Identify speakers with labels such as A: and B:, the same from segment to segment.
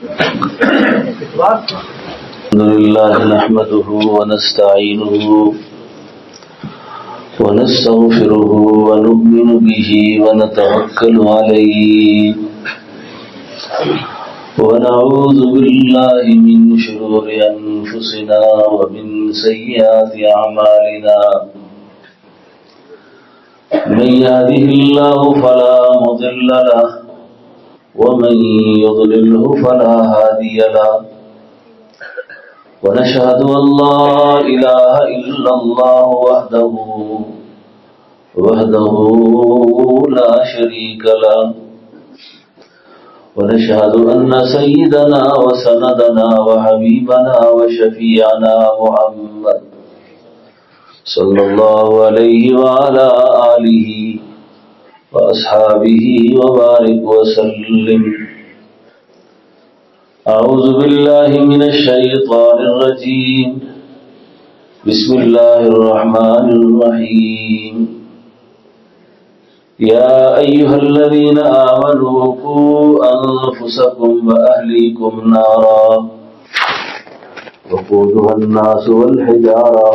A: الحمد لله نحمده ونستعينه ونستغفره ونؤمن به ونتوكل عليه ونعوذ بالله من شرور أنفسنا ومن سيئات أعمالنا من يهده الله فلا مضل له ومن يضلله فلا هادي له ونشهد أن لا إله إلا الله وحده لا شريك له ونشهد أن سيدنا وسندنا وحبيبنا وشفيعنا محمد صلى الله عليه وعلى آله وأصحابه وبارك وسلم. أعوذ بالله من الشيطان الرجيم. بسم الله الرحمن الرحيم. يا أيها الذين آمنوا قوا أنفسكم وأهليكم نارا وقودها الناس والحجارة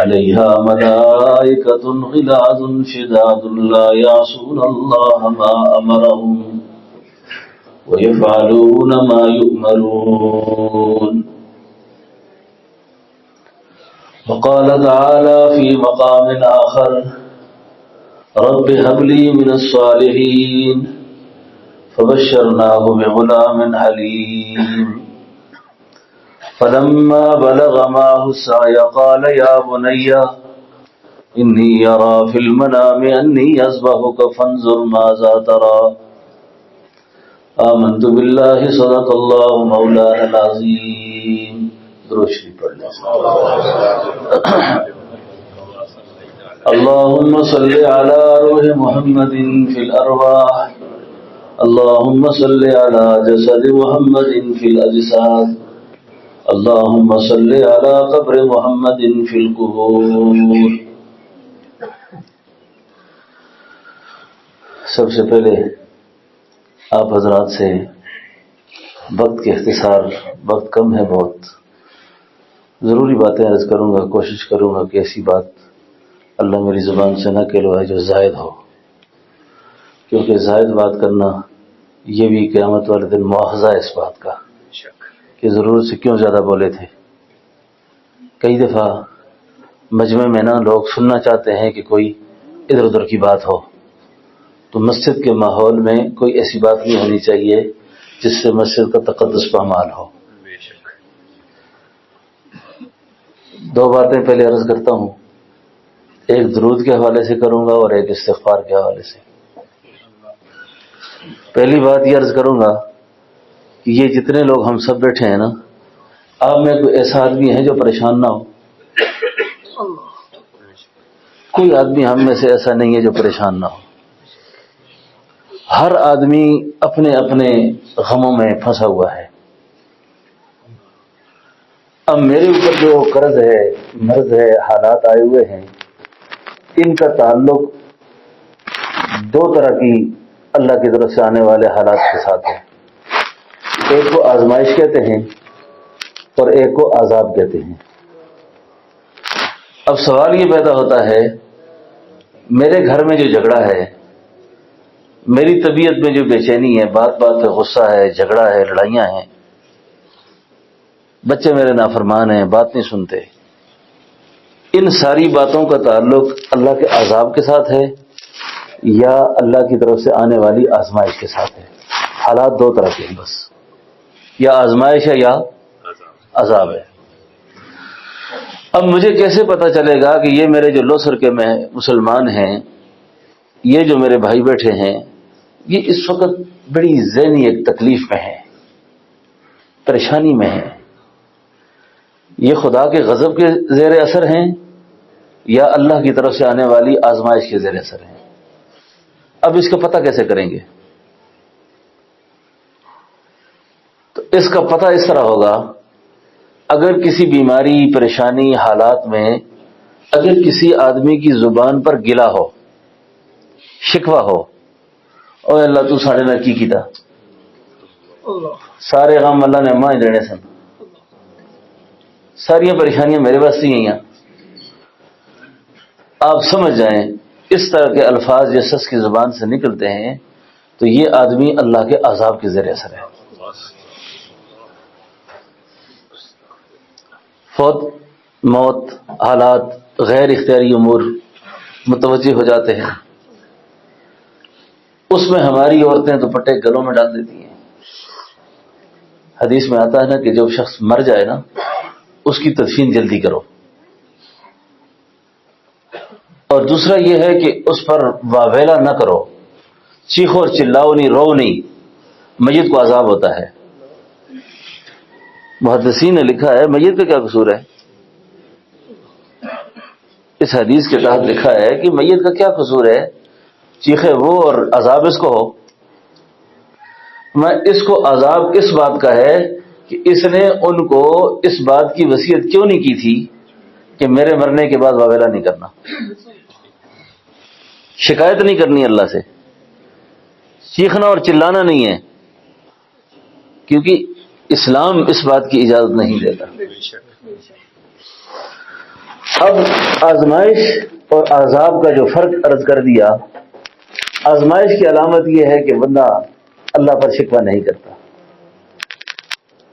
A: عليها ملائكة غلاظ شداد لا يعصون الله ما أمرهم ويفعلون ما يؤمرون. وقال تعالى في مقام آخر رب هب لي من الصالحين فبشرناه بغلام حليم فلما بلغ معه السعي قال يا بني إني أرى في المنام أني أذبحك فانظر ماذا ترى آمنت بالله صدق الله مولانا العظيم. درود شریف پڑھ لیں. اللهم صل على روح محمد في الأرواح اللهم صل على جسد محمد في الأجساد اللهم صل على قبر محمد في القبور. سب سے پہلے آپ حضرات سے وقت کے اختصار، وقت کم ہے بہت، ضروری باتیں عرض کروں گا. کوشش کروں گا کہ ایسی بات اللہ میری زبان سے نہ کہلوائے جو زائد ہو، کیونکہ زائد بات کرنا یہ بھی قیامت والے دن مواخذہ ہے اس بات کا کہ ضرورت سے کیوں زیادہ بولے تھے. کئی دفعہ مجمع میں نا لوگ سننا چاہتے ہیں کہ کوئی ادھر ادھر کی بات ہو، تو مسجد کے ماحول میں کوئی ایسی بات نہیں ہونی چاہیے جس سے مسجد کا تقدس پامال ہو. دو باتیں پہلے عرض کرتا ہوں، ایک درود کے حوالے سے کروں گا اور ایک استغفار کے حوالے سے. پہلی بات یہ عرض کروں گا کہ یہ جتنے لوگ ہم سب بیٹھے ہیں نا، آپ میں کوئی ایسا آدمی ہے جو پریشان نہ ہو؟ کوئی آدمی ہم میں سے ایسا نہیں ہے جو پریشان نہ ہو. ہر آدمی اپنے اپنے غموں میں پھنسا ہوا ہے. اب میرے اوپر جو قرض ہے، مرض ہے، حالات آئے ہوئے ہیں، ان کا تعلق دو طرح کی اللہ کی طرف سے آنے والے حالات کے ساتھ ہے. ایک کو آزمائش کہتے ہیں اور ایک کو عذاب کہتے ہیں. اب سوال یہ پیدا ہوتا ہے، میرے گھر میں جو جھگڑا ہے، میری طبیعت میں جو بے چینی ہے، بات بات پہ غصہ ہے، جھگڑا ہے، لڑائیاں ہیں، بچے میرے نافرمان ہیں، بات نہیں سنتے، ان ساری باتوں کا تعلق اللہ کے عذاب کے ساتھ ہے یا اللہ کی طرف سے آنے والی آزمائش کے ساتھ ہے؟ حالات دو طرح کے ہیں بس، یا آزمائش ہے یا عذاب ہے. اب مجھے کیسے پتا چلے گا کہ یہ میرے جو لوسر کے میں مسلمان ہیں، یہ جو میرے بھائی بیٹھے ہیں، یہ اس وقت بڑی ذہنی ایک تکلیف میں ہیں، پریشانی میں ہیں، یہ خدا کے غضب کے زیر اثر ہیں یا اللہ کی طرف سے آنے والی آزمائش کے زیر اثر ہیں؟ اب اس کا پتہ کیسے کریں گے؟ تو اس کا پتہ اس طرح ہوگا، اگر کسی بیماری، پریشانی، حالات میں اگر کسی آدمی کی زبان پر گلا ہو، شکوہ ہو، اوے اللہ تو ساڑے نہ کی کیتا، سارے غم اللہ نے ماں دینے سن، ساری پریشانیاں میرے پاس ہی ہیں۔ آپ سمجھ جائیں اس طرح کے الفاظ جو شخص کی زبان سے نکلتے ہیں تو یہ آدمی اللہ کے عذاب کے ذریعے اثر ہے۔ فوت، موت، حالات، غیر اختیاری امور متوجہ ہو جاتے ہیں، اس میں ہماری عورتیں دوپٹے گلوں میں ڈال دیتی ہیں۔ حدیث میں آتا ہے نا کہ جب شخص مر جائے نا اس کی تدفین جلدی کرو، اور دوسرا یہ ہے کہ اس پر واویلا نہ کرو، چیخو اور چلاؤ نہیں، رو نہیں، میت کو عذاب ہوتا ہے۔ محدثین نے لکھا ہے میت کا کیا قصور ہے؟ اس حدیث کے تحت لکھا ہے کہ میت کا کیا قصور ہے، چیخے وہ اور عذاب اس کو ہو۔ میں اس کو عذاب اس بات کا ہے کہ اس نے ان کو اس بات کی وصیت کیوں نہیں کی تھی کہ میرے مرنے کے بعد واویلا نہیں کرنا، شکایت نہیں کرنی اللہ سے، چیخنا اور چلانا نہیں ہے، کیونکہ اسلام اس بات کی اجازت نہیں دیتا۔ اب آزمائش اور عذاب کا جو فرق عرض کر دیا، آزمائش کی علامت یہ ہے کہ بندہ اللہ پر شکوہ نہیں کرتا۔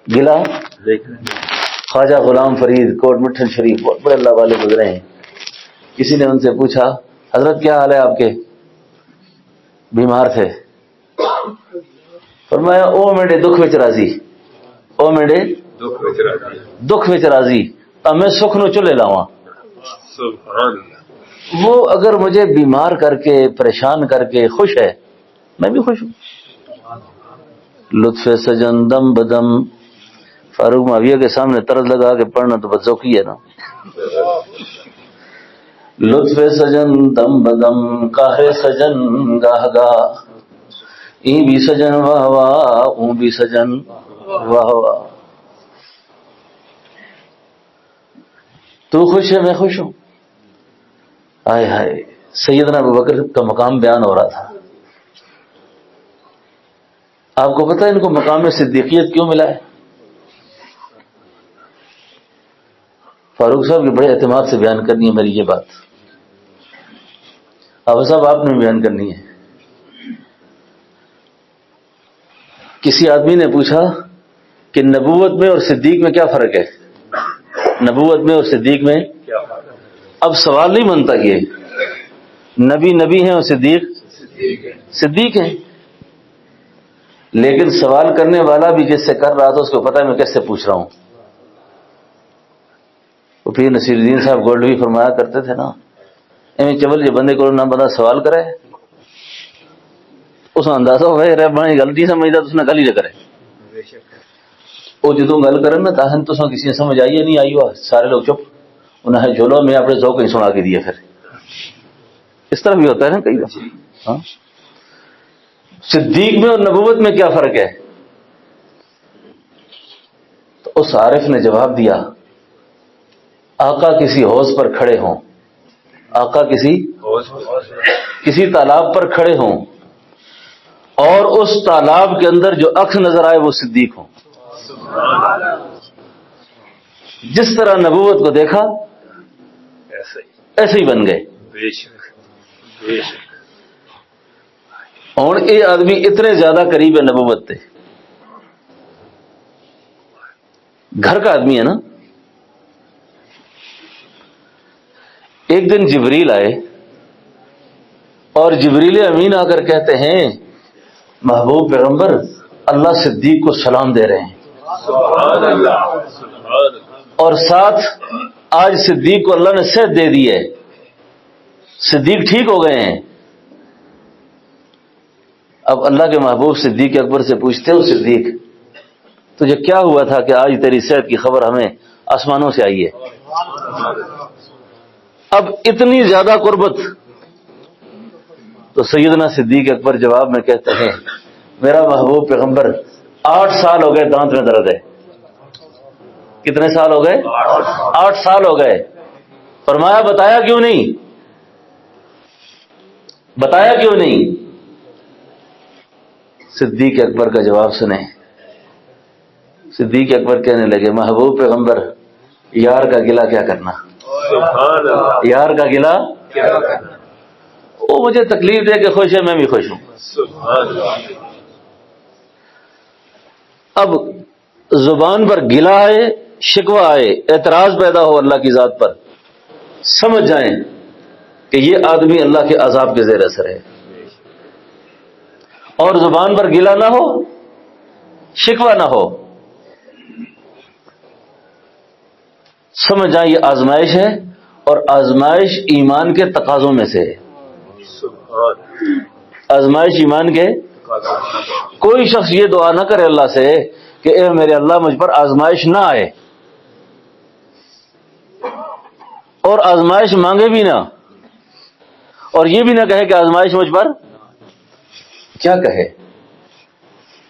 A: گلا خواجہ غلام فرید کوٹ مٹھن شریف بہت بڑے اللہ والے گزرے ہیں، کسی نے ان سے پوچھا حضرت کیا حال ہے آپ کے؟ بیمار تھے، فرمایا او میرے دکھ وچ راضی، او میرے دکھ وچ راضی میں سکھ نو چلے لاواں۔ وہ اگر مجھے بیمار کر کے پریشان کر کے خوش ہے میں بھی خوش ہوں۔ لطف سجن دم بدم، فاروق معاویہ کے سامنے طرز لگا کے پڑھنا تو بدذوقی ہے نا۔ لطف سجن دم بدم، کاہے سجن گاہ گاہ، این بھی سجن واہ واہ، اون بھی سجن واہ واہ۔ تو خوش ہے میں خوش ہوں۔ ہائے ہائے، سیدنا ابوبکر کا مقام بیان ہو رہا تھا۔ آپ کو پتہ ہے ان کو مقام صدیقیت کیوں ملا ہے؟ فاروق صاحب کے بڑے اعتماد سے بیان کرنی ہے میری یہ بات، اب صاحب آپ نے بیان کرنی ہے۔ کسی آدمی نے پوچھا کہ نبوت میں اور صدیق میں کیا فرق ہے؟ نبوت میں اور صدیق میں اب سوال نہیں بنتا، یہ نبی نبی ہیں اور صدیق صدیق ہیں، لیکن سوال کرنے والا بھی جس سے کر رہا تھا اس کو پتا ہے میں کیسے پوچھ رہا ہوں۔ تو پھر نصیر الدین صاحب گولڈوی فرمایا کرتے تھے نا، ایویں چول جو بندے کو نہ بندہ سوال کرے اس اندازہ ہوئے رہ بانی گل نہیں سمجھتا تو اس نے گل ہی نہ کرے۔ وہ جدوں گل کرن نا تاہن تو کسی نے سمجھ آئی ہے نہیں آئی ہوا، سارے لوگ چپ، انہیں ہے جولو میں اپنے ذوق ہی سنا کے دیا۔ پھر اس طرح بھی ہوتا ہے نا کئی بار۔ ہاں، صدیق میں اور نبوت میں کیا فرق ہے؟ تو اس عارف نے جواب دیا، آقا کسی حوض پر کھڑے ہوں، آقا کسی تالاب پر کھڑے ہوں اور اس تالاب کے اندر جو اکھ نظر آئے وہ صدیق ہوں۔ جس طرح نبوت کو دیکھا ایسے ہی بن گئے۔ اور یہ آدمی اتنے زیادہ قریب ہے نبوت تھے، گھر کا آدمی ہے نا۔ ایک دن جبریل آئے اور جبریل امین آ کر کہتے ہیں محبوب پیغمبر اللہ صدیق کو سلام دے رہے ہیں، اور ساتھ آج صدیق کو اللہ نے صحت دے دی ہے، صدیق ٹھیک ہو گئے ہیں۔ اب اللہ کے محبوب صدیق اکبر سے پوچھتے ہو صدیق تجھے کیا ہوا تھا کہ آج تیری صحت کی خبر ہمیں آسمانوں سے آئی ہے؟ اب اتنی زیادہ قربت، تو سیدنا صدیق اکبر جواب میں کہتے ہیں میرا محبوب پیغمبر 8 سال ہو گئے دانت میں درد ہے۔ کتنے سال ہو گئے؟ 8 سال ہو گئے۔ فرمایا بتایا کیوں نہیں؟ بتایا کیوں نہیں؟ صدیق اکبر کا جواب سنیں، صدیق اکبر کہنے لگے محبوب پیغمبر یار کا گلہ کیا کرنا، یار کا گلہ کیا کرنا، وہ مجھے تکلیف دے کے خوش ہے میں بھی خوش ہوں۔ اب زبان پر گلہ آئے، شکوہ آئے، اعتراض پیدا ہو اللہ کی ذات پر، سمجھ جائیں کہ یہ آدمی اللہ کے عذاب کے زیر اثر ہے، اور زبان پر گلہ نہ ہو، شکوہ نہ ہو، سمجھ جائیں یہ آزمائش ہے، اور آزمائش ایمان کے تقاضوں میں سے ہے۔ آزمائش ایمان کے، کوئی شخص یہ دعا نہ کرے اللہ سے کہ اے میرے اللہ مجھ پر آزمائش نہ آئے، اور آزمائش مانگے بھی نہ، اور یہ بھی نہ کہے کہ آزمائش مجھ پر، کیا کہے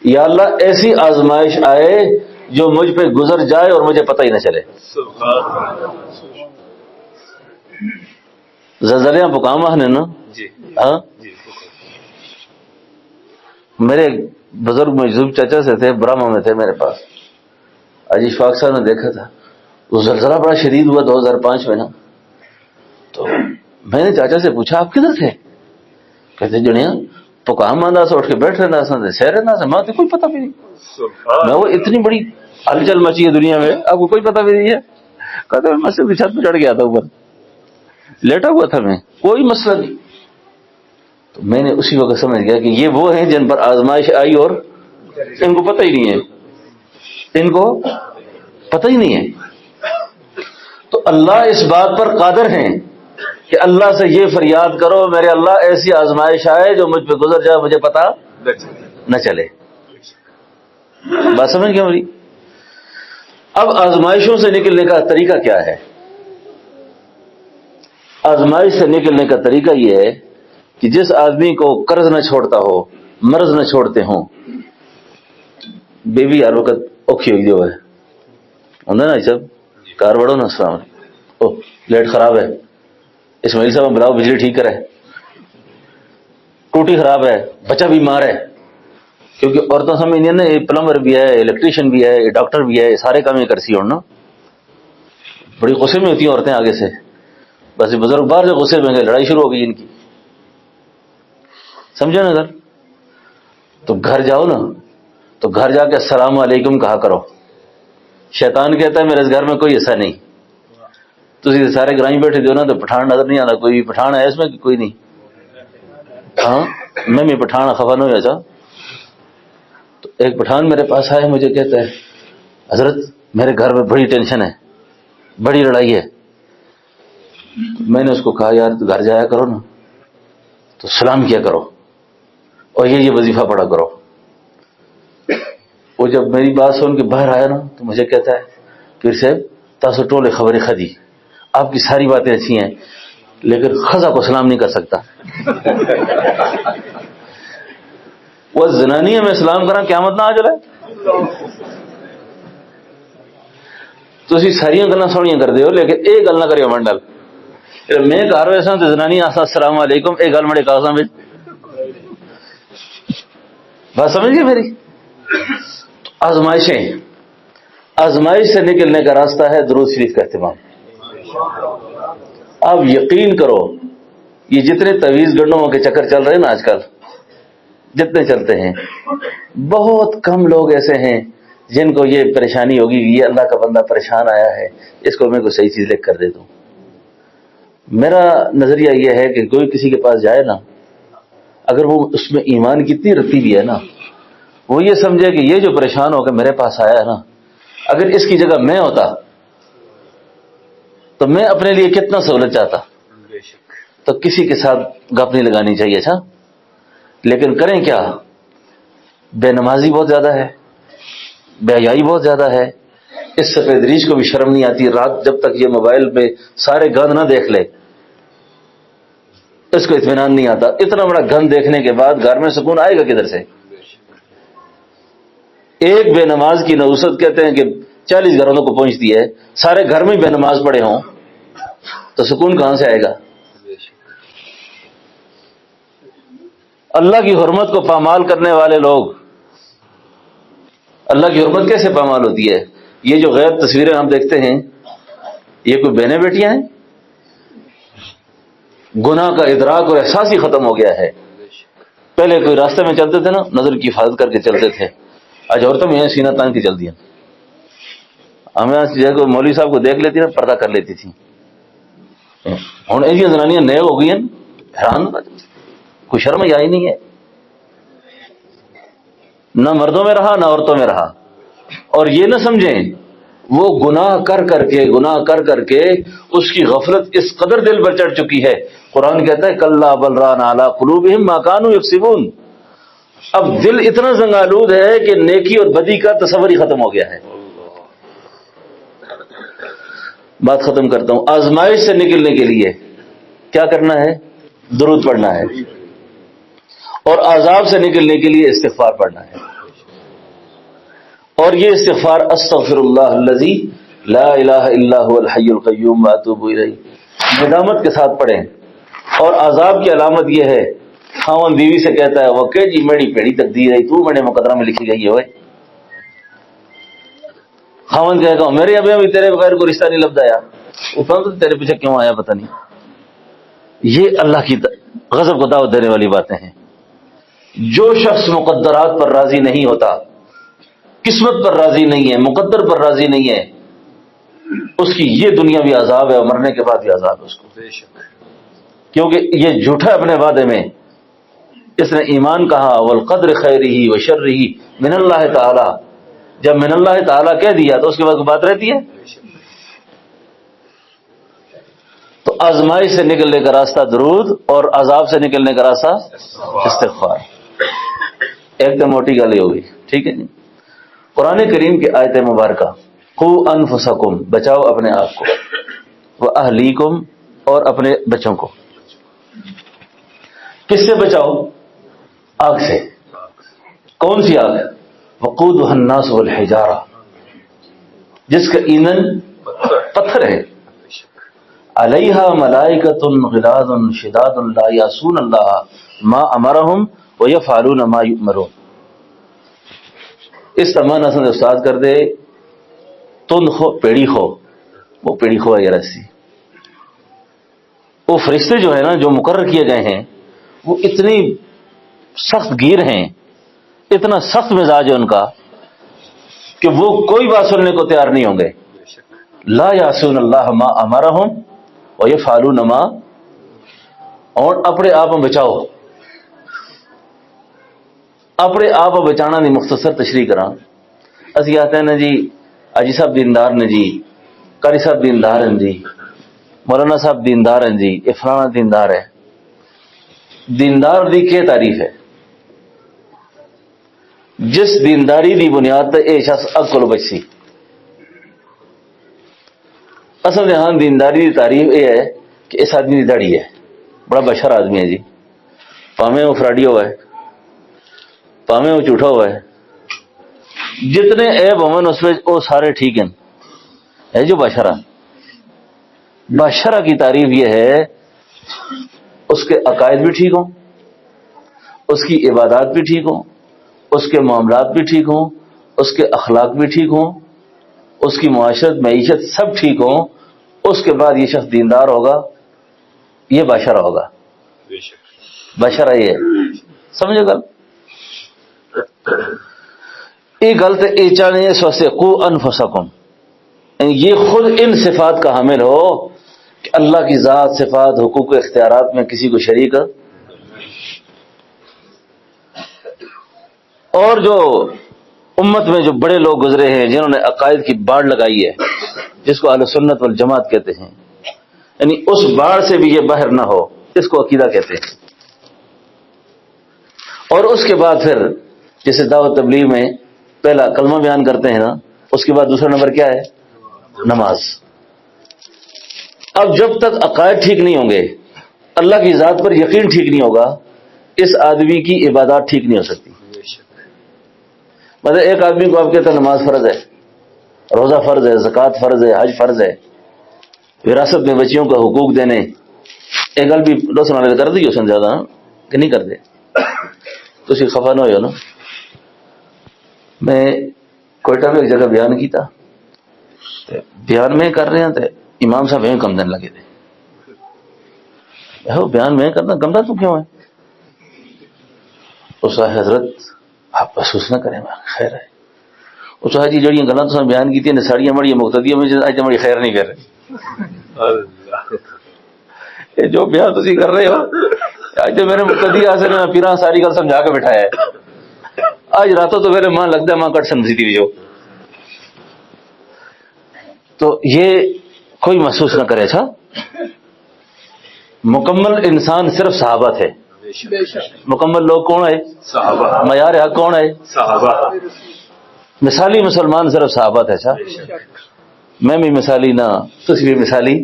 A: یا اللہ ایسی آزمائش آئے جو مجھ پہ گزر جائے اور مجھے پتہ ہی نہ چلے۔ زلزلیاں پکامہ نے نا، ہاں میرے بزرگ مجذوب چچا سے تھے، برہما میں تھے میرے پاس، آج اشفاق صاحب نے دیکھا تھا، وہ زلزلہ بڑا شدید ہوا 2005 میں نا، تو میں نے چاچا سے پوچھا آپ کدھر تھے؟ کہتے جڑیاں پکام آندہ سے اٹھ کے بیٹھ رہنا سے سیر رہنا سے، ماں تو کوئی پتہ بھی نہیں، میں وہ اتنی بڑی ہلچل مچی ہے دنیا میں آپ کو کوئی پتہ بھی نہیں ہے؟ کہتے میں مسجد کی چھت پہ چڑھ گیا تھا، اوپر لیٹا ہوا تھا میں، کوئی مسئلہ نہیں۔ تو میں نے اسی وقت سمجھ گیا کہ یہ وہ ہیں جن پر آزمائش آئی اور ان کو پتہ ہی نہیں ہے، ان کو پتہ ہی نہیں ہے۔ تو اللہ اس بات پر قادر ہیں کہ اللہ سے یہ فریاد کرو میرے اللہ ایسی آزمائش آئے جو مجھ پہ گزر جائے مجھے پتہ نہ چلے۔ بات سمجھ گئے میری؟ اب آزمائشوں سے نکلنے کا طریقہ کیا ہے؟ آزمائش سے نکلنے کا طریقہ یہ ہے کہ جس آدمی کو قرض نہ چھوڑتا ہو، مرض نہ چھوڑتے ہوں، بیوی ہر وقت اوکھی ہوئی جو ہے نا سب کار بڑھو نا، السلام علیکم، او لیٹ خراب ہے، اسماعیل صاحب بلاؤ بجلی ٹھیک کرے، ٹوٹی خراب ہے، بچہ بیمار ہے، کیونکہ عورتوں سمجھ نا یہ پلمبر بھی ہے، الیکٹریشین بھی ہے، ڈاکٹر بھی ہے، سارے کام یہ کرسی اور نا بڑی غصے میں ہوتی ہیں عورتیں آگے سے، بس بزرگ باہر سے غصے میں گئے، لڑائی شروع ہو گئی ان کی، سمجھو نا سر؟ تو گھر جاؤ نا تو گھر جا کے السلام علیکم کہا کرو، شیطان کہتا ہے میرے گھر میں کوئی ایسا نہیں، تسی سارے گرائی بیٹھے دیو نا تو پٹھان نظر نہیں آتا، کوئی پٹھان ہے اس میں کہ کوئی نہیں؟ ہاں میں بھی پٹھان خفا نہ ہو جا۔ تو ایک پٹھان میرے پاس آئے، مجھے کہتا ہے حضرت میرے گھر میں بڑی ٹینشن ہے، بڑی لڑائی ہے۔ میں نے اس کو کہا یار تو گھر جایا کرو نا تو سلام کیا کرو اور یہ وظیفہ پڑھا کرو۔ وہ جب میری بات سن کے باہر آیا نا تو مجھے کہتا ہے پیر صاحب تاسو ٹولے خبریں خدی، آپ کی ساری باتیں اچھی ہیں لیکن خزا کو سلام نہیں کر سکتا۔ وہ زنانی ہے میں سلام کرا قیامت نہ آ جائے، تسی ساری گلاں سونیاں کر دے ہو لیکن ایک گل نہ کریو منڈل، میں گھر ویسا تو زنانی آسا السلام علیکم ایک گل مڑے کاغذاں میں، بات سمجھ گئے میری؟ آزمائشیں، آزمائش سے نکلنے کا راستہ ہے درود شریف کا اہتمام۔ آپ یقین کرو یہ جتنے تعویذ گنڈوں کے چکر چل رہے ہیں نا آج کل، جتنے چلتے ہیں، بہت کم لوگ ایسے ہیں جن کو یہ پریشانی ہوگی یہ اللہ کا بندہ پریشان آیا ہے اس کو میں کوئی صحیح چیز لکھ کر دے دوں۔ میرا نظریہ یہ ہے کہ کوئی کسی کے پاس جائے نا، اگر وہ اس میں ایمان کی اتنی رتی بھی ہے نا، وہ یہ سمجھے کہ یہ جو پریشان ہو کے میرے پاس آیا ہے نا، اگر اس کی جگہ میں ہوتا تو میں اپنے لیے کتنا سہولت چاہتا، تو کسی کے ساتھ گپ نہیں لگانی چاہیے۔ اچھا لیکن کریں کیا، بے نمازی بہت زیادہ ہے، بے حیائی بہت زیادہ ہے، اس سفید ریچھ کو بھی شرم نہیں آتی، رات جب تک یہ موبائل پہ سارے گند نہ دیکھ لے اس کو اطمینان نہیں آتا۔ اتنا بڑا گند دیکھنے کے بعد گھر میں سکون آئے گا کدھر سے؟ ایک بے نماز کی نحوست کہتے ہیں کہ 40 گھروں کو پہنچتی ہے، سارے گھر میں بے نماز پڑے ہوں تو سکون کہاں سے آئے گا؟ اللہ کی حرمت کو پامال کرنے والے لوگ، اللہ کی حرمت کیسے پامال ہوتی ہے؟ یہ جو غیر تصویریں ہم دیکھتے ہیں، یہ کوئی بہنیں بیٹیاں ہیں؟ گناہ کا ادراک اور احساس ہی ختم ہو گیا ہے۔ پہلے کوئی راستے میں چلتے تھے نا، نظر کی حفاظت کر کے چلتے تھے، آج عورتوں میں سینہ تان کے چلتی ہیں۔ ہمیں جگہ مولوی صاحب کو دیکھ لیتی نا، پردہ کر لیتی تھی، ہوں ایسی زنانیاں نئے ہو گئی ہیں، حیران کوئی شرم ہی آئی نہیں ہے، نہ مردوں میں رہا نہ عورتوں میں رہا۔ اور یہ نہ سمجھیں وہ گناہ کر کر کے اس کی غفلت اس قدر دل پر چڑھ چکی ہے، قرآن کہتا ہے کلا بل ران علی قلوبہم ما کانوا یکسبون، اب دل اتنا زنگالود ہے کہ نیکی اور بدی کا تصور ہی ختم ہو گیا ہے۔ بات ختم کرتا ہوں، آزمائش سے نکلنے کے لیے کیا کرنا ہے؟ درود پڑھنا ہے، اور عذاب سے نکلنے کے لیے استغفار پڑھنا ہے۔ اور یہ استغفار استغفر اللہ الذی لا الہ الا هو الحی القیوم واتوب الیہ ندامت کے ساتھ پڑھیں۔ اور عذاب کی علامت یہ ہے، خاوند بیوی سے کہتا ہے وہ کہ جی میری پیڑی تقدیر ہے، تو میرے مقدرہ میں لکھی گئی ہے، خاوند کہے گا میرے ابھی تیرے بغیر کوئی رشتہ نہیں لبدا آیا، وہ تیرے پیچھے کیوں آیا پتہ نہیں۔ یہ اللہ کی غضب کو دعوت دینے والی باتیں ہیں۔ جو شخص مقدرات پر راضی نہیں ہوتا، قسمت پر راضی نہیں ہے، مقدر پر راضی نہیں ہے، اس کی یہ دنیا بھی عذاب ہے اور مرنے کے بعد بھی عذاب ہے اس کو، بے شک، کیونکہ یہ جھوٹا اپنے وعدے میں، اس نے ایمان کہا والقدر خیرہ وشرہ من اللہ تعالی، جب من اللہ تعالی کہہ دیا تو اس کے بعد کوئی بات رہتی ہے؟ تو آزمائش سے نکلنے کا راستہ درود، اور عذاب سے نکلنے کا راستہ استغفار۔ ایک تو موٹی گالی ہوگی، ٹھیک ہے جی۔ قرآن کریم کی آیت مبارکہ قوا انفسکم، بچاؤ اپنے آپ کو، واہلیکم، اور اپنے بچوں کو۔ کس سے بچاؤ؟ آگ سے۔ کون سی آگ؟ وقودها الناس والحجارہ، جس کا ایندھن پتھر ہے، علیہا ملائکۃ غلاظ شداد لا یعصون اللہ ما امرہم ویفعلون ما یؤمرون۔ اس تمام اصل استاد کر دے تند خو پیڑی خو، وہ پیڑی خو ہے یہ رسی، وہ فرشتے جو ہے نا جو مقرر کیے گئے ہیں وہ اتنی سخت گیر ہیں، اتنا سخت مزاج ہے ان کا کہ وہ کوئی بات سننے کو تیار نہیں ہوں گے۔ لا یعصون اللہ ما امرہم ویفعلون ما، اور اپنے آپ میں بچاؤ، اپنے آپ بچانا نہیں، مختصر تشریح کراں۔ اسی آتے ہیں نا جی اجی صاحب دیندار نے جی، قاری صاحب دیندار ہیں جی، مولانا صاحب دیندار ہیں جی، یہ فلانا دیندار ہے۔ دیندار دی کیا تعریف ہے؟ جس دینداری دی بنیاد تے اے شخص اکل بچ سی۔ اصل یہاں دینداری دی تعریف یہ ہے کہ اس آدمی کی داڑھی ہے، بڑا بشر آدمی ہے جی، پاویں وہ فراڈی ہوا ہے، پاویں وہ جھوٹا ہوا ہے، جتنے عیب ہوں اس میں وہ سارے ٹھیک ہیں، ہے جو بشرہ۔ بشرہ کی تعریف یہ ہے اس کے عقائد بھی ٹھیک ہوں، اس کی عبادات بھی ٹھیک ہوں، اس کے معاملات بھی ٹھیک ہوں، اس کے اخلاق بھی ٹھیک ہوں، اس کی معاشرت معیشت سب ٹھیک ہوں، اس کے بعد یہ شخص دیندار ہوگا، یہ بشرہ ہوگا۔ بشرہ یہ سمجھو گل یہ غلط اے چانے اس واسطے قو انفسکم، یہ خود ان صفات کا حامل ہو کہ اللہ کی ذات، صفات، حقوق و اختیارات میں کسی کو شریک۔ اور جو امت میں جو بڑے لوگ گزرے ہیں جنہوں نے عقائد کی باڑ لگائی ہے، جس کو اہل سنت والجماعت کہتے ہیں، یعنی اس باڑ سے بھی یہ باہر نہ ہو، اس کو عقیدہ کہتے ہیں۔ اور اس کے بعد پھر جیسے دعوت تبلیغ میں پہلا کلمہ بیان کرتے ہیں نا، اس کے بعد دوسرا نمبر کیا ہے؟ نماز۔ اب جب تک عقائد ٹھیک نہیں ہوں گے، اللہ کی ذات پر یقین ٹھیک نہیں ہوگا، اس آدمی کی عبادات ٹھیک نہیں ہو سکتی۔ مطلب ایک آدمی کو آپ کہتے ہیں نماز فرض ہے، روزہ فرض ہے، زکوٰۃ فرض ہے، حج فرض ہے، وراثت میں بچیوں کا حقوق دینے، ایک گل بھی دوست نال کر دی اس نے زیادہ کہ نہیں کر دے تو اسی خفا نہ ہو نا۔ میں کوئٹہ میں ایک جگہ بیان کیتا، بیان میں کر رہے ہیں تو امام صاحب یہیں کم دن لگے تھے، بیان میں کرنا گمدا تو کیوں ہے؟ اس کا حضرت آپ محسوس نہ کریں، خیر ہے اس جی جڑی گلاں تو بیان کی ساڑیاں مڑی مقتدیاں میں اج مڑی خیر نہیں کر رہے، جو بیان تسی کر رہے ہو اج تو میرے مقتدی حاصل میں پیراں ساری گل سمجھا کے بٹھایا ہے، آج راتوں تو میرے ماں لگتا ہے ماں کٹ سمجھی تھی جو، تو یہ کوئی محسوس نہ کرے تھا۔ مکمل انسان صرف صحابہ تھے، مکمل لوگ کون ہے؟ صحابہ۔ معیار حق کون ہے؟ صحابہ۔ مثالی مسلمان صرف صحابہ تھے۔ اچھا میں بھی مثالی نہ، تسی بھی مثالی،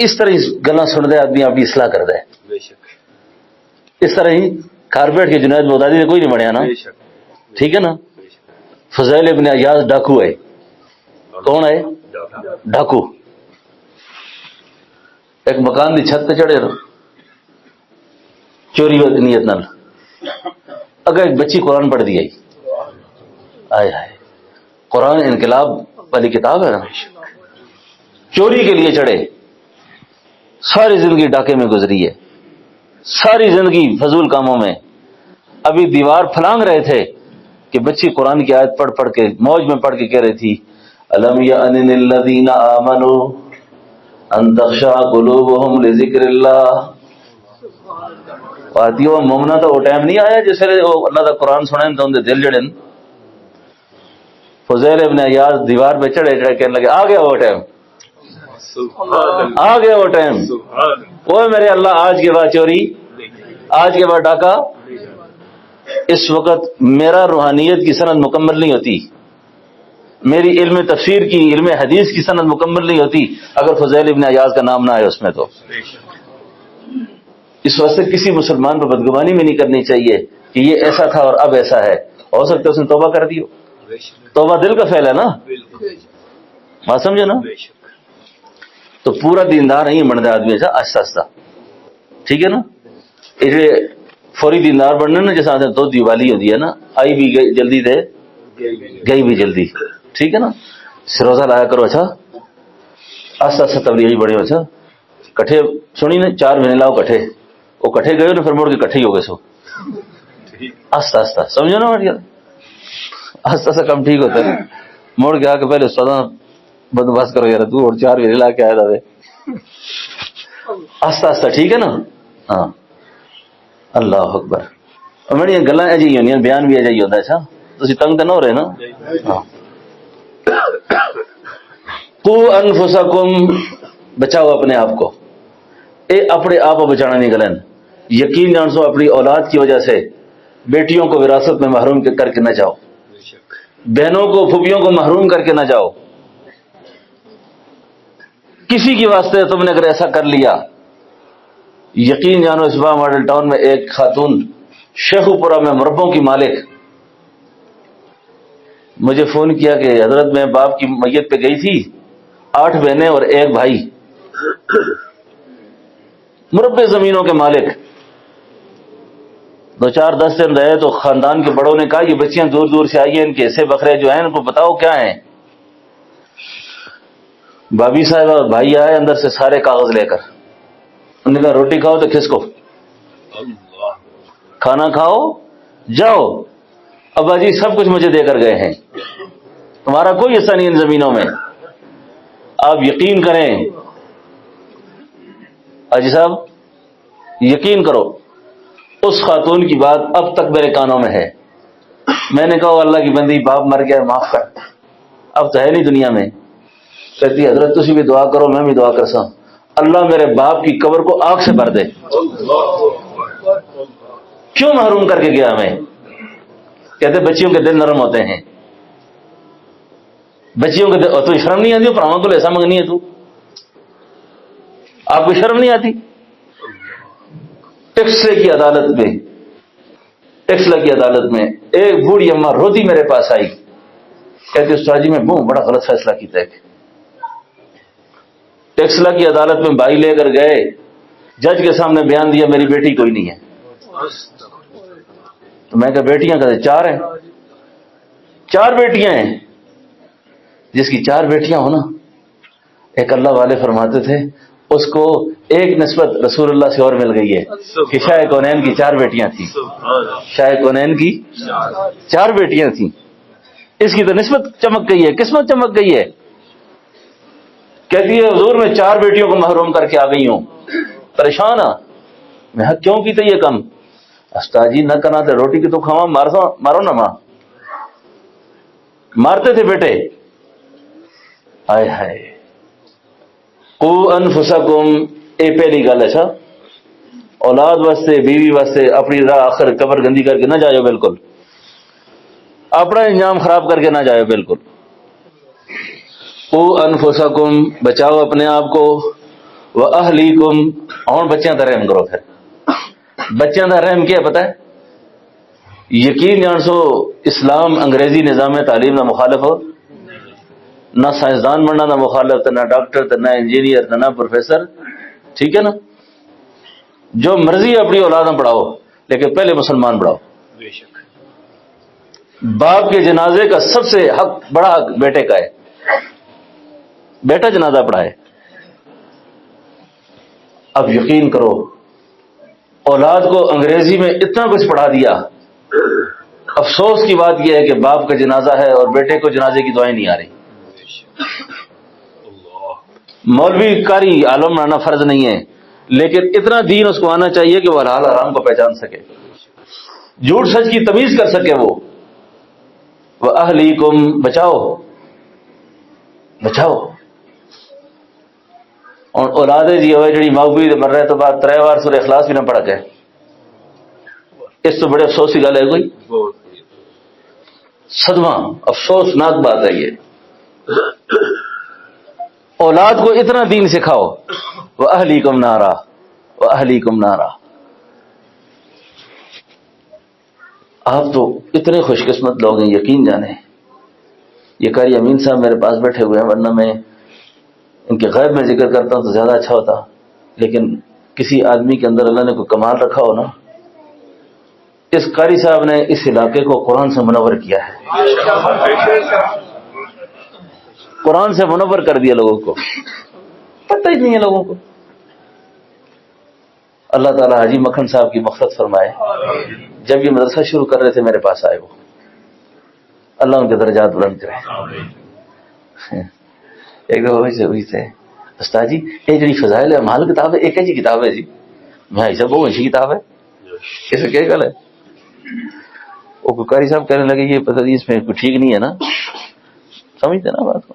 A: اس طرح گلاں سن دے آدمی اپنی اصلاح کر دے، اس طرح ہی کارپیٹ کے جنید بغدادی نے کوئی نہیں بنیا نا، ٹھیک ہے نا۔ فضیل ابن عیاض ڈاکو ہے، کون ہے؟ ڈاکو۔ ایک مکان دی چھت پہ چڑھے چوری نیت نال، اگر ایک بچی قرآن پڑھ دی آئی، آئے ہائے، قرآن انقلاب والی کتاب ہے نا، چوری کے لیے چڑھے، ساری زندگی ڈاکے میں گزری ہے، ساری زندگی فضول کاموں میں، ابھی دیوار پھلانگ رہے تھے کہ بچی قرآن کی آیت پڑھ پڑھ کے موج میں پڑھ کے کہہ رہی تھی الم یأن للذین آمنوا ان تخشع قلوبہم لذکر اللہ، پارتیوں مومنا تو وہ ٹائم نہیں آیا جس ویلے اللہ کا قرآن سنیں تو ان دے دل جڑن۔ فضیل ابن عیاض دیوار پہ چڑھے چڑھے کہنے لگے آ گیا وہ ٹائم، آ گیا وہ ٹائم، وہ میرے اللہ آج کے بعد چوری، آج کے بعد ڈاکہ۔ اس وقت میرا روحانیت کی سند مکمل نہیں ہوتی، میری علم تفسیر کی، علم حدیث کی سند مکمل نہیں ہوتی اگر فضیل ابن عیاض کا نام نہ آئے اس میں۔ تو اس واسطے کسی مسلمان پر بدگمانی میں نہیں کرنی چاہیے کہ یہ ایسا تھا اور اب ایسا ہے، ہو سکتا ہے اس نے توبہ کر دی ہو، توبہ دل کا فعل ہے نا، بات سمجھے نا۔ تو پورا دیندار نہیں بنتا آدمی، ایسا آہستہ آہستہ، ٹھیک ہے نا۔ یہ فوری دیندار بننا نا، جیسا دو دیوالی ہوتی ہے نا، آئی بھی گئی جلدی تھے گئی بھی جلدی، ٹھیک ہے نا۔ روزہ لایا کرو، اچھا آہستہ آہستہ تبلیغی بڑے ہو، اچھا کٹھے سنی نا 4 مہینے لاؤ کٹھے، وہ کٹھے گئے نا پھر مڑ کے کٹھے ہی ہو گئے، سو آہستہ آہستہ سمجھو نا، آہستہ آہستہ کم ٹھیک ہوتا ہے، مڑ کے آ کے پہلے سدا بندوبست کرو یار، تو اور 4 مہینے لا کے آیا تھا، آہستہ آہستہ، ٹھیک ہے نا۔ ہاں اللہ اکبر۔ اور میری گلاں اجی ہونی بیان بھی اجی ہوتا ہے، اچھا تسی تنگ تو نہ ہو رہے نا۔ ہاں قو انفسکم، بچاؤ اپنے آپ کو، اے اپنے آپ کو بچانا نہیں گلن، یقین جان سو اپنی اولاد کی وجہ سے بیٹیوں کو وراثت میں محروم کر کے نہ جاؤ، بہنوں کو پھوپھیوں کو محروم کر کے نہ جاؤ، کسی کی واسطے تم نے اگر ایسا کر لیا، یقین جانو اس بار ماڈل ٹاؤن میں ایک خاتون شیخو پورہ میں مربوں کی مالک مجھے فون کیا کہ حضرت میں باپ کی میت پہ گئی تھی، 8 بہنیں اور 1 بھائی، مربع زمینوں کے مالک، 2-4-10 دن رہے تو خاندان کے بڑوں نے کہا یہ بچیاں دور دور سے آئی ہیں، ان کے حصے بکرے جو ہیں ان کو بتاؤ کیا ہیں۔ بھابھی صاحب اور بھائی آئے اندر سے سارے کاغذ لے کر، انہوں نے کہا روٹی کھاؤ تو کس کو، کھانا کھاؤ جاؤ، ابا جی سب کچھ مجھے دے کر گئے ہیں، تمہارا کوئی حصہ نہیں ان زمینوں میں۔ آپ یقین کریں حاجی صاحب، یقین کرو اس خاتون کی بات اب تک میرے کانوں میں ہے۔ میں نے کہا اللہ کی بندی باپ مر گیا معاف کر، اب تو ہے نہیں دنیا میں۔ کہتی حضرت تسی بھی دعا کرو میں بھی دعا کرسا، اللہ میرے باپ کی قبر کو آگ سے بھر دے، کیوں محروم کر کے گیا ہمیں۔ کہتے بچیوں کے دل نرم ہوتے ہیں، بچیوں کے دل، تو شرم نہیں آتی پراؤں کو ایسا منگنی ہے، تو آپ کو شرم نہیں آتی۔ ٹیکسلے کی عدالت میں ایک بوڑھی اماں روتی میرے پاس آئی، کہتے استاد جی میں بڑا غلط فیصلہ کیتا ہے۔ ٹیکسلا کی عدالت میں بھائی لے کر گئے، جج کے سامنے بیان دیا میری بیٹی کوئی نہیں ہے۔ تو میں کہا بیٹیاں کہتے 4 ہیں، 4 بیٹیاں ہیں، جس کی 4 بیٹیاں ہو نا، ایک اللہ والے فرماتے تھے اس کو ایک نسبت رسول اللہ سے اور مل گئی ہے کہ شاہ کونین کی 4 بیٹیاں تھیں، شاہ کونین کی 4 بیٹیاں تھیں، اس کی تو نسبت چمک گئی ہے، قسمت چمک گئی ہے۔ کہتی ہے حضور میں 4 بیٹیوں کو محروم کر کے آ گئی ہوں، پریشان ہاں میں کیوں کی تو یہ کم استاجی نہ کرنا تھے روٹی کی تو کھاوا مارو نہ ماں، مارتے تھے بیٹے۔ آئے ہائے قو انفسکم، اے پہلی گل ہے اولاد واسطے بیوی واسطے اپنی راہ آخر قبر گندی کر کے نہ جاؤ، بالکل اپنا انجام خراب کر کے نہ جاؤ، بالکل۔ قو انفسکم، بچاؤ اپنے آپ کو، واہلیکم، اور بچیاں دا رحم کرو۔ پھر بچیاں دا رحم کیا پتہ ہے؟ یقین جان سو اسلام انگریزی نظام تعلیم نہ مخالف ہو، نہ سائنسدان بننا نہ مخالف، نہ ڈاکٹر، نہ انجینئر، نہ پروفیسر، ٹھیک ہے نا؟ جو مرضی اپنی اولاد میں پڑھاؤ، لیکن پہلے مسلمان پڑھاؤ۔
B: بے شک
A: باپ کے جنازے کا سب سے بڑا حق بیٹے کا ہے، بیٹا جنازہ پڑھائے۔ اب یقین کرو اولاد کو انگریزی میں اتنا کچھ پڑھا دیا، افسوس کی بات یہ ہے کہ باپ کا جنازہ ہے اور بیٹے کو جنازے کی دعائیں نہیں آ رہی۔ مولوی قاری عالم بنانا فرض نہیں ہے، لیکن اتنا دین اس کو آنا چاہیے کہ وہ حلال حرام کو پہچان سکے، جھوٹ سچ کی تمیز کر سکے۔ وہ اہلیکم، بچاؤ بچاؤ۔ اور اولادیں جی ہوئے جڑی مغوی مر رہے تو بعد 3 بار سورہ اخلاص بھی نہ پڑھ کے، اس تو بڑے افسوس کی گل ہے، کوئی صدمہ افسوسناک بات ہے یہ۔ اولاد کو اتنا دین سکھاؤ، وَأَهْلِكُمْ نَارًا وَأَهْلِكُمْ نَارًا۔ آپ تو اتنے خوش قسمت لوگ ہیں، یقین جانے۔ یہ قاری امین صاحب میرے پاس بیٹھے ہوئے ہیں، ورنہ میں ان کے غیب میں ذکر کرتا ہوں تو زیادہ اچھا ہوتا، لیکن کسی آدمی کے اندر اللہ نے کوئی کمال رکھا ہو نا، اس قاری صاحب نے اس علاقے کو قرآن سے منور کیا ہے، قرآن سے منور کر دیا، لوگوں کو پتہ ہی نہیں ہے لوگوں کو۔ اللہ تعالیٰ حاجی مکھن صاحب کی مغفرت فرمائے، جب یہ مدرسہ شروع کر رہے تھے میرے پاس آئے، وہ اللہ ان کے درجات بلند کرے۔ ایک دفعہ ہوئی تھے استاد جی یہ جڑی فضائل اعمال کتاب ہے ایک جی کتاب ہے جی، میں ایسا بہت اچھی کتاب ہے، اسے کیا گل ہے؟ وہ قاری صاحب کہنے لگے یہ پتہ نہیں اس میں کچھ ٹھیک نہیں ہے نا، سمجھتے نا بات کو؟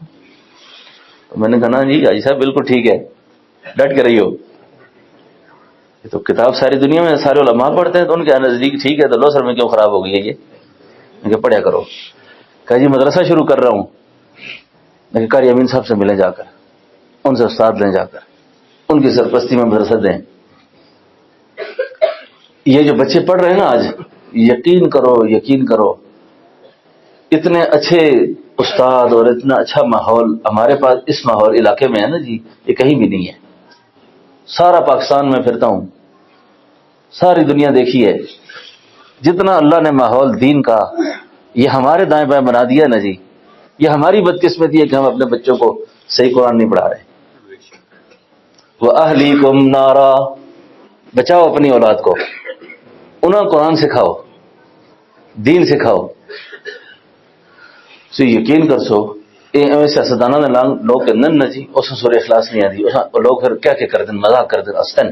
A: تو میں نے کہا نا جی حاجی صاحب بالکل ٹھیک ہے، ڈٹ کے رہی ہو، یہ تو کتاب ساری دنیا میں سارے علماء پڑھتے ہیں تو ان کے نزدیک ٹھیک ہے، تو لو سر میں کیوں خراب ہو گئی ہے یہ؟ میں کہ پڑھیا کرو۔ کہا جی مدرسہ شروع کر رہا ہوں، میں کہ قاری امین صاحب سے ملیں جا کر، ان سے استاد لیں جا کر، ان کی سرپرستی میں مدرسہ دیں۔ یہ جو بچے پڑھ رہے ہیں نا آج، یقین کرو اتنے اچھے استاد اور اتنا اچھا ماحول ہمارے پاس اس ماحول علاقے میں ہے نا جی، یہ کہیں بھی نہیں ہے۔ سارا پاکستان میں پھرتا ہوں، ساری دنیا دیکھی ہے، جتنا اللہ نے ماحول دین کا یہ ہمارے دائیں بائیں بنا دیا نا جی، یہ ہماری بدقسمتی ہے کہ ہم اپنے بچوں کو صحیح قرآن نہیں پڑھا رہے۔ وَأَهْلِكُمْ نَارًا، بچاؤ اپنی اولاد کو، انہیں قرآن سکھاؤ، دین سکھاؤ۔ سو یقین کر سو اے سیاستدانہ نے لوگ کہ نن جی اس سورہ اخلاص نہیں آتی، لوگ پھر کیا کر دیں، مذاق کر دیں، اصلاً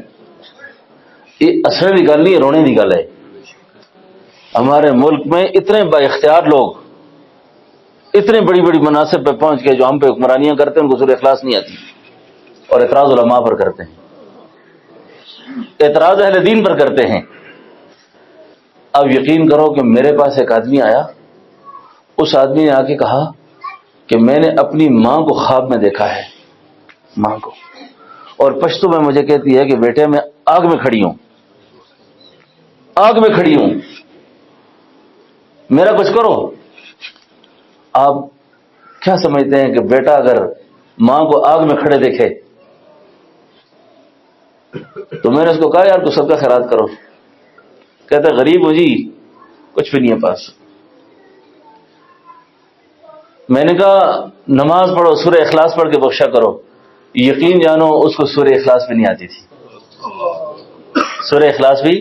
A: یہ اصل کی گل نہیں ہے، رونے کی گل ہے۔ ہمارے ملک میں اتنے با اختیار لوگ اتنے بڑی بڑی مناصب پہ پہنچ کے جو ہم پہ حکمرانیاں کرتے ہیں ان کو سورہ اخلاص نہیں آتی، اور اعتراض علماء پر کرتے ہیں، اعتراض اہل دین پر کرتے ہیں۔ اب یقین کرو کہ میرے پاس ایک آدمی آیا، اس آدمی نے آ کے کہا کہ میں نے اپنی ماں کو خواب میں دیکھا ہے، ماں کو، اور پشتو میں مجھے کہتی ہے کہ بیٹے میں آگ میں کھڑی ہوں، آگ میں کھڑی ہوں، میرا کچھ کرو۔ آپ کیا سمجھتے ہیں کہ بیٹا اگر ماں کو آگ میں کھڑے دیکھے؟ تو میں نے اس کو کہا یار تو صدقہ خیرات کرو۔ کہتا غریب ہوں جی، کچھ بھی نہیں ہے پاس۔ میں نے کہا نماز پڑھو سورہ اخلاص پڑھ کے بخشا کرو. یقین جانو اس کو سورہ اخلاص بھی نہیں آتی تھی. سورہ اخلاص بھی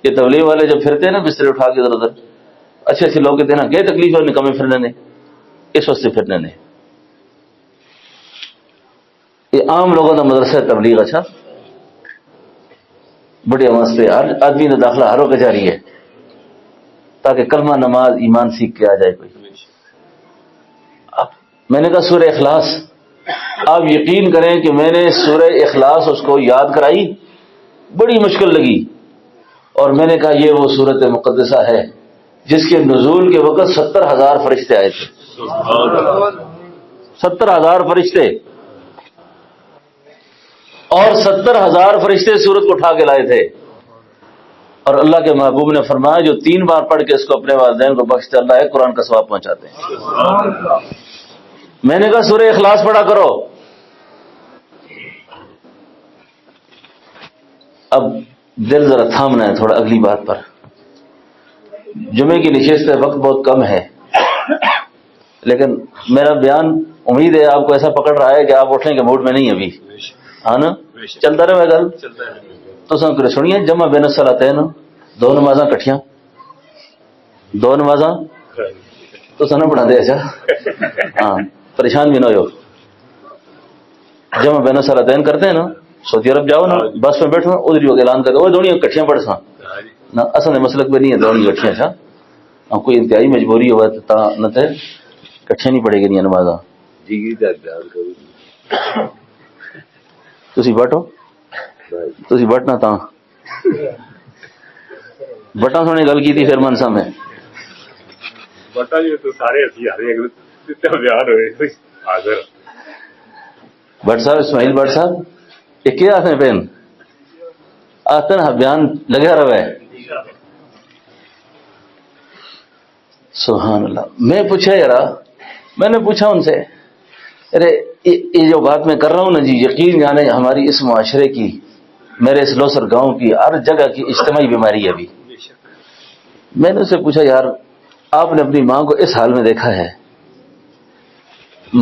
A: یہ تبلیغ والے جب پھرتے ہیں نا بستر اٹھا کے ادھر ادھر, اچھے اچھے لوگ کہتے ہیں نا کیا تکلیف ہے نکمے پھرنے نے, اس واسطے پھرنے نے. یہ عام لوگوں کا مدرسہ تبلیغ. اچھا بڑی آواز پہ ہر آدمی نے داخلہ ہر وقت جاری ہے تاکہ کلمہ نماز ایمان سیکھ کے آ جائے کوئی. میں نے کہا سورہ اخلاص, آپ یقین کریں کہ میں نے سورہ اخلاص اس کو یاد کرائی, بڑی مشکل لگی, اور میں نے کہا یہ وہ سورت مقدسہ ہے جس کے نزول کے وقت 70,000 فرشتے آئے تھے. 70,000 فرشتے, اور 70,000 فرشتے سورت کو اٹھا کے لائے تھے. اور اللہ کے محبوب نے فرمایا جو 3 بار پڑھ کے اس کو اپنے والدین کو بخشتے اللہ ہے قرآن کا ثواب پہنچاتے ہیں. میں نے کہا سورہ اخلاص پڑھا کرو. اب دل ذرا تھامنا ہے تھوڑا اگلی بات پر. جمعے کی نشست پہ وقت بہت کم ہے, لیکن میرا بیان امید ہے آپ کو ایسا پکڑ رہا ہے کہ آپ اٹھنے کے موڈ میں نہیں ابھی, ہاں نا؟ چلتا رہے گل تو سن کر سنیے. جمع بین الصلاتین, 2 نمازاں کٹھیاں, 2 نمازاں تو سنا پڑھا دے. اچھا ہاں پریشان بھی نہ ہو. جمع بین الصلاتین کرتے ہیں نا, سعودی عرب جاؤ نا, بس میں بیٹھو ادھر ہی اعلان کر وہ دونوں کٹھیاں پڑھ سا نا. اصل مسلک بھی نہیں ہے دونوں کٹھیاں. اچھا کوئی انتہائی مجبوری ہوا نہ تے کٹھیاں نہیں پڑے گی نہیں نمازاں. تسی بیٹھو, تسی بیٹھنا تا بٹا سونے گل کی تھی پھر منسا میں
B: بٹا جی تو سارے بیان ہوئے حاضر.
A: بٹ صاحب اسماعیل بٹ صاحب یہ کیا آتے ہیں پین آتے نا بیان لگا رہا ہے. سبحان اللہ. میں پوچھا یار, میں نے پوچھا ان سے ارے یہ جو بات میں کر رہا ہوں نا جی, یقین جانے ہماری اس معاشرے کی, میرے اس لوسر گاؤں کی, ہر جگہ کی اجتماعی بیماری ہے ابھی. میں نے اسے پوچھا یار آپ نے اپنی ماں کو اس حال میں دیکھا ہے؟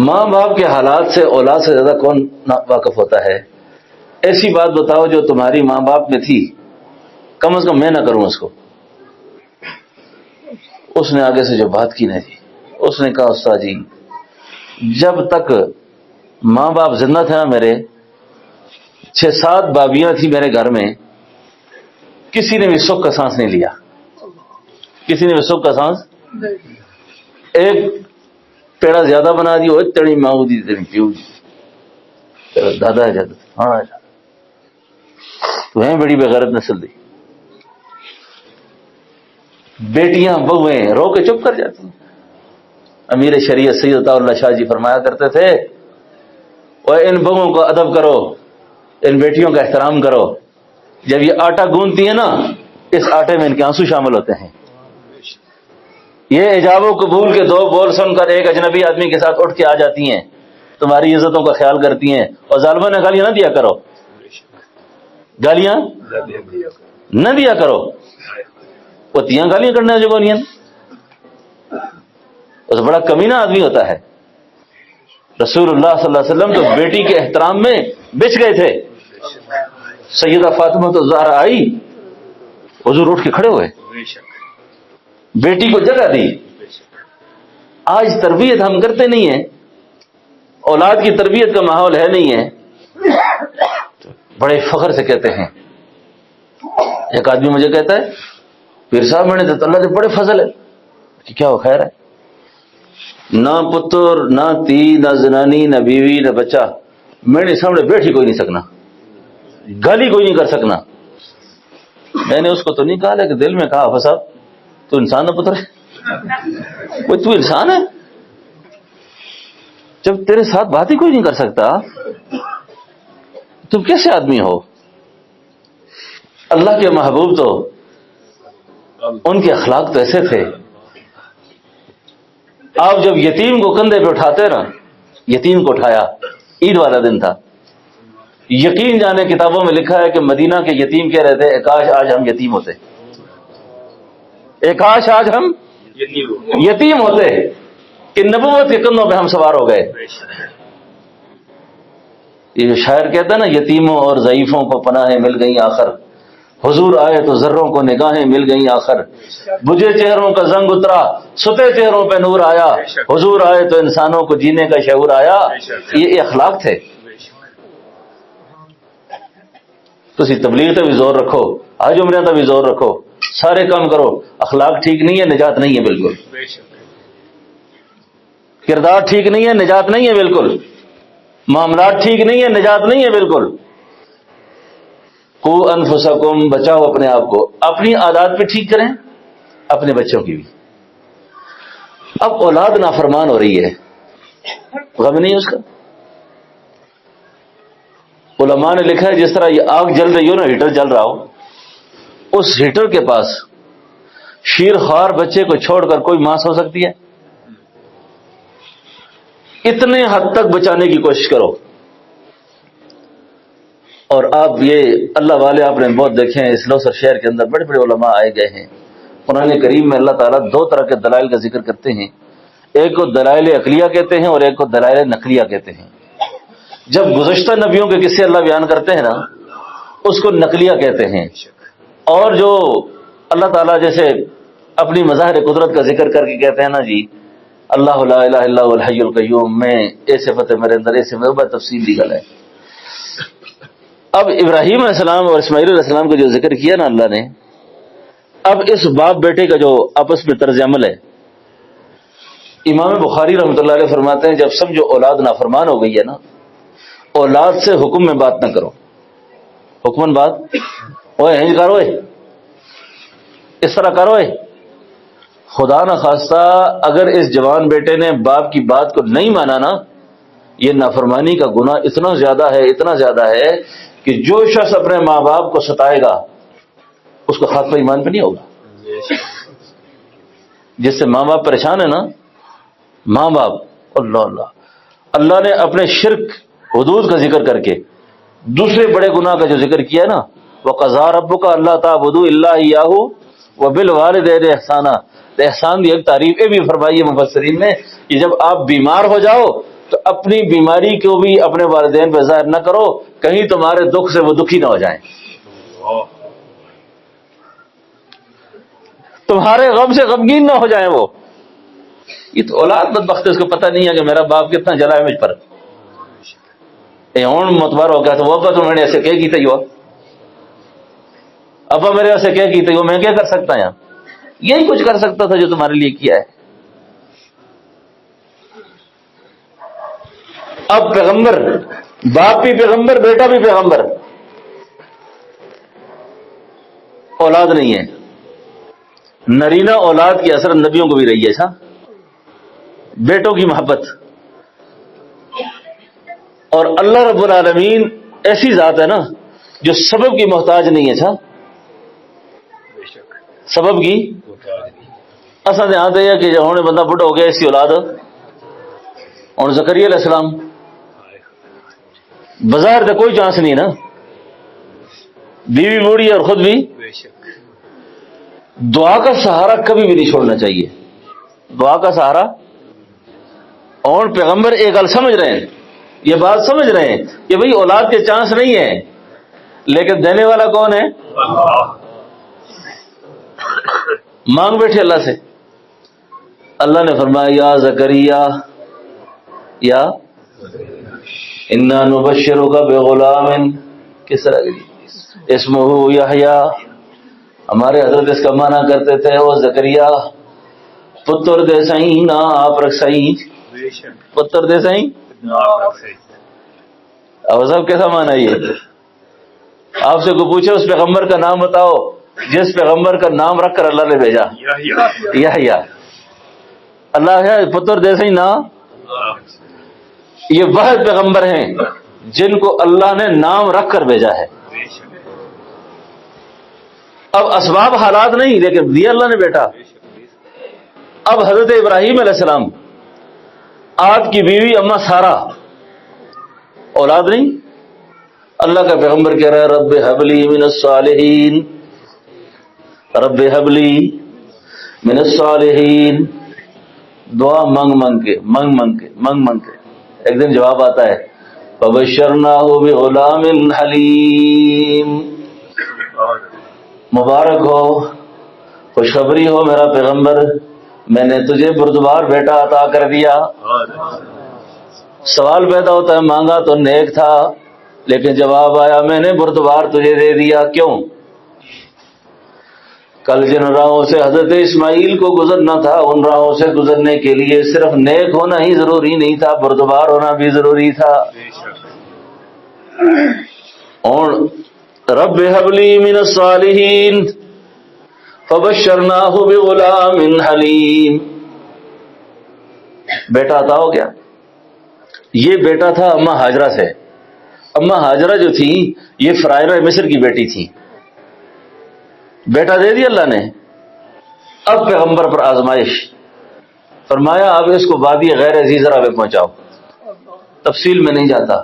A: ماں باپ کے حالات سے اولاد سے زیادہ کون واقف ہوتا ہے؟ ایسی بات بتاؤ جو تمہاری ماں باپ میں تھی, کم از کم میں نہ کروں اس کو. اس نے آگے سے جو بات کی نا جی, اس نے کہا استاد جی جب تک ماں باپ زندہ تھے نا میرے, 6-7 بابیاں تھیں میرے گھر میں, کسی نے بھی سکھ کا سانس نہیں لیا. کسی نے بھی سکھ کا سانس, ایک پیڑا زیادہ بنا دی, وہ تڑی ماؤ دی تیری پیو دی دادا ہے جاتا. ہاں تو ہیں بڑی بغیرت نسل دی. بیٹیاں بہویں رو کے چپ کر جاتی ہیں. امیر شریعت سید عطا اللہ شاہ جی فرمایا کرتے تھے اور ان بہوؤں کو ادب کرو, ان بیٹیوں کا احترام کرو. جب یہ آٹا گوندتی ہے نا, اس آٹے میں ان کے آنسو شامل ہوتے ہیں. یہ ایجاب و قبول کے 2 بول سن کر ایک اجنبی آدمی کے ساتھ اٹھ کے آ جاتی ہیں, تمہاری عزتوں کا خیال کرتی ہیں. اور ظالموں نے گالیاں نہ دیا کرو, گالیاں نہ دیا کرو. پتیاں گالیاں کرنے جو گولیاں, اس بڑا کمینہ آدمی ہوتا ہے. رسول اللہ صلی اللہ علیہ وسلم تو بیٹی کے احترام میں بچ گئے تھے. سیدہ فاطمہ تو زہرا آئی, حضور اٹھ کے کھڑے ہوئے, بیٹی کو جگہ دی. آج تربیت ہم کرتے نہیں ہیں, اولاد کی تربیت کا ماحول ہے نہیں ہے. بڑے فخر سے کہتے ہیں. ایک آدمی مجھے کہتا ہے پیر صاحب میں نے تو اللہ سے بڑے فضل ہے کہ کیا ہو خیر ہے, نہ پتر نہ تی نہ زنانی نہ بیوی نہ بچہ, میرے سامنے بیٹھ ہی کوئی نہیں سکنا, گالی کوئی نہیں کر سکنا. میں نے اس کو تو نہیں کہا لیکن دل میں کہا صاحب تو انسان نہ پتر ہے, کوئی تو انسان ہے جب تیرے ساتھ بات ہی کوئی نہیں کر سکتا, تم کیسے آدمی ہو؟ اللہ کے محبوب تو ان کے اخلاق تو ایسے تھے. آپ جب یتیم کو کندھے پہ اٹھاتے نا, یتیم کو اٹھایا, عید والا دن تھا, یقین جانے کتابوں میں لکھا ہے کہ مدینہ کے یتیم کہہ رہے تھے کاش آج ہم یتیم ہوتے, کاش آج ہم یتیم ہوتے. کہ نبوت کے کندھوں پہ ہم سوار ہو گئے. یہ جو شاعر کہتا ہے نا، یتیموں اور ضعیفوں کو پناہیں مل گئیں آخر، حضور آئے تو ذروں کو نگاہیں مل گئیں آخر، بجھے چہروں کا زنگ اترا ستے چہروں پہ نور آیا، حضور آئے تو انسانوں کو جینے کا شعور آیا. یہ اخلاق تھے. تسی تبلیغ تے بھی زور رکھو، حج عمرے تے بھی زور رکھو، سارے کام کرو، اخلاق ٹھیک نہیں ہے نجات نہیں ہے بالکل. کردار ٹھیک نہیں ہے نجات نہیں ہے بالکل. معاملات ٹھیک نہیں ہے نجات نہیں ہے بالکل. قو انفسکم، بچاؤ اپنے آپ کو. اپنی عادات بھی ٹھیک کریں، اپنے بچوں کی بھی. اب اولاد نافرمان ہو رہی ہے، غم نہیں اس کا. علماء نے لکھا ہے جس طرح یہ آگ جل رہی ہو نا، ہیٹر جل رہا ہو، اس ہیٹر کے پاس شیر خوار بچے کو چھوڑ کر کوئی ماں سو سکتی ہے؟ اتنے حد تک بچانے کی کوشش کرو. اور آپ یہ اللہ والے آپ نے بہت دیکھے ہیں، اس لوسر شہر کے اندر بڑے بڑے علماء آئے گئے ہیں. قرآن کریم میں اللہ تعالیٰ دو طرح کے دلائل کا ذکر کرتے ہیں، ایک کو دلائل عقلیہ کہتے ہیں اور ایک کو دلائل نقلیہ کہتے ہیں. جب گزشتہ نبیوں کے قصے اللہ بیان کرتے ہیں نا، اس کو نقلیہ کہتے ہیں. اور جو اللہ تعالیٰ جیسے اپنی مظاہر قدرت کا ذکر کر کے کہتے ہیں نا جی اللہ لا الہ الا هو الحی القیوم، میں ایسے فتح میرے اندر ایسے میں تفصیل دی گل ہے. اب ابراہیم علیہ السلام اور اسماعیل علیہ السلام کا جو ذکر کیا نا اللہ نے، اب اس باپ بیٹے کا جو آپس میں طرز عمل ہے، امام بخاری رحمۃ اللہ علیہ فرماتے ہیں جب سمجھو اولاد نافرمان ہو گئی ہے نا، اولاد سے حکم میں بات نہ کرو. حکمن بات اوے ہنج کرو، اس طرح کرو. خدا نہ خواستہ اگر اس جوان بیٹے نے باپ کی بات کو نہیں مانا نا، یہ نافرمانی کا گناہ اتنا زیادہ ہے، اتنا زیادہ ہے کہ جو شخص اپنے ماں باپ کو ستائے گا اس کو خاتمہ ایمان پہ نہیں ہوگا. جس سے ماں باپ پریشان ہے نا، ماں باپ، اللہ اللہ، اللہ نے اپنے شرک حدود کا ذکر کر کے دوسرے بڑے گناہ کا جو ذکر کیا ہے نا، وَقَضَىٰ رَبُّكَ أَلَّا تَعْبُدُوا إِلَّا إِيَّاهُ وَبِالْوَالِدَيْنِ إِحْسَانًا. احسان کی ایک تعریف بھی فرمائی ہے مفسرین نے کہ جب آپ بیمار ہو جاؤ تو اپنی بیماری کو بھی اپنے والدین پہ ظاہر نہ کرو، کہیں تمہارے دکھ سے وہ دکھی نہ ہو جائیں، تمہارے غم سے غمگین نہ ہو جائیں وہ. یہ تو اولاد بدبخت ہے، اس کو پتہ نہیں ہے کہ میرا باپ کتنا جلا ہے مجھ پر. ہوں متبر ہو گیا تو وہ ابا تو میں نے ایسے کیا کیتا ہوا، ابا میرے ایسے کیا کیتا ہوا، میں کیا کر سکتا ہوں؟ یہی کچھ کر سکتا تھا جو تمہارے لیے کیا ہے. اب پیغمبر، باپ بھی پیغمبر، بیٹا بھی پیغمبر، اولاد نہیں ہے. نرینہ اولاد کی اثر نبیوں کو بھی رہی ہے. بیٹوں کی محبت. اور اللہ رب العالمین ایسی ذات ہے نا جو سبب کی محتاج نہیں ہے. سبب کی اصل یہاں ہے کہ جب ہونے بندہ بڑھا ہو گیا، اس کی اولاد اور زکریا علیہ السلام بظاہر تو کوئی چانس نہیں نا، بیوی بوڑھی اور خود بھی. دعا کا سہارا کبھی بھی نہیں چھوڑنا چاہیے. دعا کا سہارا. اور پیغمبر ایک گل سمجھ رہے ہیں، یہ بات سمجھ رہے ہیں کہ بھئی اولاد کے چانس نہیں ہے، لیکن دینے والا کون ہے؟ مانگ بیٹھے اللہ سے. اللہ نے فرمایا یا زکریا یا انا نبشرک بغلام، کس طرح کی اسمہ یحییٰ. ہمارے حضرت اس کا معنی کرتے تھے او زکریا پتر دے سائیں نا آپ رکھ سائیں، پتر دے سائیں. اور صاحب کیسا معنی یہ؟ آپ سے کو پوچھے اس پیغمبر کا نام بتاؤ جس پیغمبر کا نام رکھ کر اللہ نے بھیجا، یحییٰ. اللہ ہے پتر دے سائیں نا. یہ واحد پیغمبر ہیں جن کو اللہ نے نام رکھ کر بھیجا ہے. اب اسباب حالات نہیں، لیکن دیا اللہ نے بیٹا. اب حضرت ابراہیم علیہ السلام، آپ کی بیوی اما سارا، اولاد نہیں. اللہ کا پیغمبر کہہ رہا ہے رب حبلی من الصالحین، رب حبلی من الصالحین. دعا منگ کے ایک دن جواب آتا ہے فبشرناہ بغلام حلیم، مبارک ہو، خوشخبری ہو میرا پیغمبر، میں نے تجھے بردبار بیٹا عطا کر دیا۔ سوال پیدا ہوتا ہے مانگا تو نیک تھا، لیکن جواب آیا میں نے بردبار تجھے دے دیا۔ کیوں؟ کل جن راہوں سے حضرت اسماعیل کو گزرنا تھا ان راہوں سے گزرنے کے لیے صرف نیک ہونا ہی ضروری نہیں تھا، بردبار ہونا بھی ضروری تھا۔ اور رب هب لی من الصالحین فبشرناہ بغلام حلیم، بیٹا عطا ہو گیا۔ یہ بیٹا تھا اماں ہاجرہ سے۔ اماں ہاجرہ جو تھی یہ فرعون مصر کی بیٹی تھی۔ بیٹا دے دیا اللہ نے۔ اب پیغمبر پر آزمائش، فرمایا اب اس کو وادی غیر ذی زرع میں پہنچاؤ، تفصیل میں نہیں جاتا،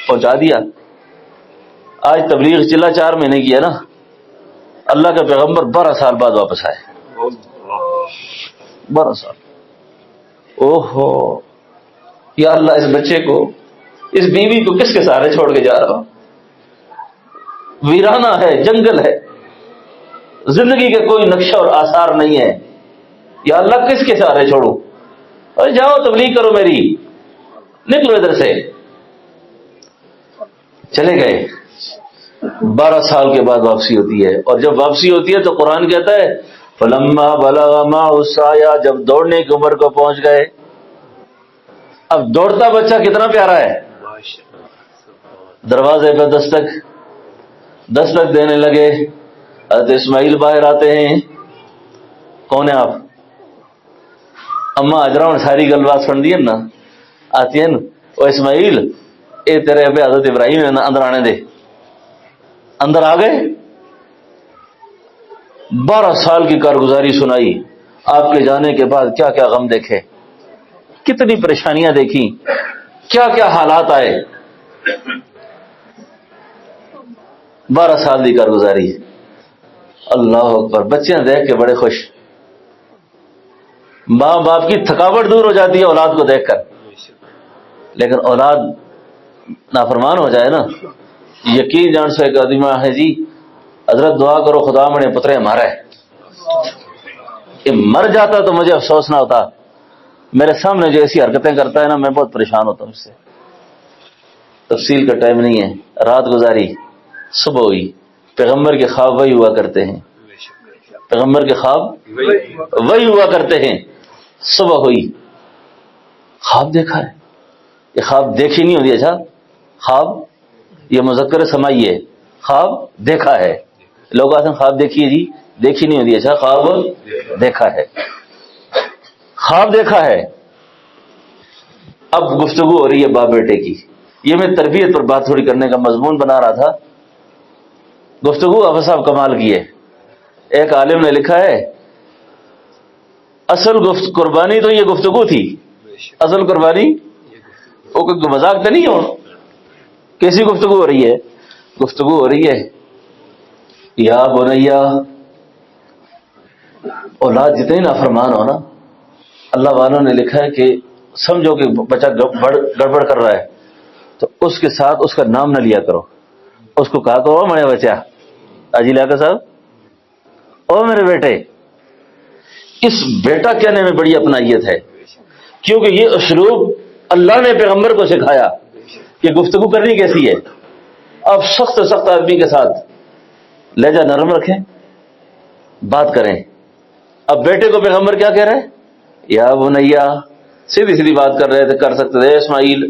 A: پہنچا دیا۔ آج تبلیغ چلا 4 مہینے کی ہے نا، اللہ کا پیغمبر 12 سال بعد واپس آئے۔ 12 سال۔ اوہو یا اللہ، اس بچے کو، اس بیوی کو کس کے سہارے چھوڑ کے جا رہا ہوں؟ ویرانہ ہے، جنگل ہے، زندگی کا کوئی نقشہ اور آثار نہیں ہے۔ یا اللہ کس کے سہارے چھوڑوں؟ اور جاؤ تبلیغ کرو میری، نکلو ادھر سے۔ چلے گئے۔ 12 سال کے بعد واپسی ہوتی ہے، اور جب واپسی ہوتی ہے تو قرآن کہتا ہے فلما بلغ معه السعی، جب دوڑنے کی عمر کو پہنچ گئے۔ اب دوڑتا بچہ کتنا پیارا ہے۔ دروازے پہ دستک دینے لگے۔ حضرت اسماعیل باہر آتے ہیں۔ کون ہے آپ؟ اما ہاجرہ نے ساری گل بات سن دی ہے نا، آتی ہے نا، او اسماعیل اے تیرے ابے حضرت ابراہیم ہے نا، اندر آنے دے۔ اندر آ گئے۔ 12 سال کی کارگزاری سنائی، آپ کے جانے کے بعد کیا کیا غم دیکھے، کتنی پریشانیاں دیکھی، کیا کیا حالات آئے۔ 12 سال کی کارگزاری۔ اللہ اکبر، بچے دیکھ کے بڑے خوش۔ ماں باپ کی تھکاوٹ دور ہو جاتی ہے اولاد کو دیکھ کر، لیکن اولاد نافرمان ہو جائے نا، یقین جان سے ایک آدمی ہے جی حضرت دعا کرو خدا منے پترے ہمارا ہے، یہ مر جاتا تو مجھے افسوس نہ ہوتا۔ میرے سامنے جو ایسی حرکتیں کرتا ہے نا، میں بہت پریشان ہوتا ہوں اس سے۔ تفصیل کا ٹائم نہیں ہے۔ رات گزاری، صبح ہوئی، پیغمبر کے خواب وہی ہوا کرتے ہیں، پیغمبر کے خواب وہی ہوا کرتے ہیں۔ صبح ہوئی، خواب دیکھا ہے۔ یہ خواب دیکھی نہیں ہوتی، اچھا خواب یہ مذکر سمائی ہے، خواب دیکھا ہے۔ لوگ آتے ہیں خواب دیکھیے جی، دیکھی نہیں ہوتی، اچھا خواب دیکھا ہے، خواب دیکھا ہے۔ اب گفتگو ہو رہی ہے باپ بیٹے کی۔ یہ میں تربیت پر بات تھوڑی کرنے کا مضمون بنا رہا تھا۔ گفتگو ابا صاحب کمال کی ہے۔ ایک عالم نے لکھا ہے اصل قربانی تو یہ گفتگو تھی، اصل قربانی وہ کوئی مذاق تو نہیں ہو، کیسی گفتگو ہو رہی ہے؟ گفتگو ہو رہی ہے یا بنیا، اولاد جتنے نافرمان ہو نا، اللہ والوں نے لکھا ہے کہ سمجھو کہ بچہ گڑبڑ کر رہا ہے تو اس کے ساتھ اس کا نام نہ لیا کرو، اس کو کہا کرو میرے بچہ اجی لاکا صاحب، او میرے بیٹے۔ اس بیٹا کہنے میں بڑی اپنائیت ہے، کیونکہ یہ اسلوب اللہ نے پیغمبر کو سکھایا کہ گفتگو کرنی کیسی ہے۔ اب سخت آدمی کے ساتھ لہجہ نرم رکھیں، بات کریں۔ اب بیٹے کو پیغمبر کیا کہہ رہے ہیں؟ یا بنیا، سیدھی بات کر رہے تھے، کر سکتے تھے اسماعیل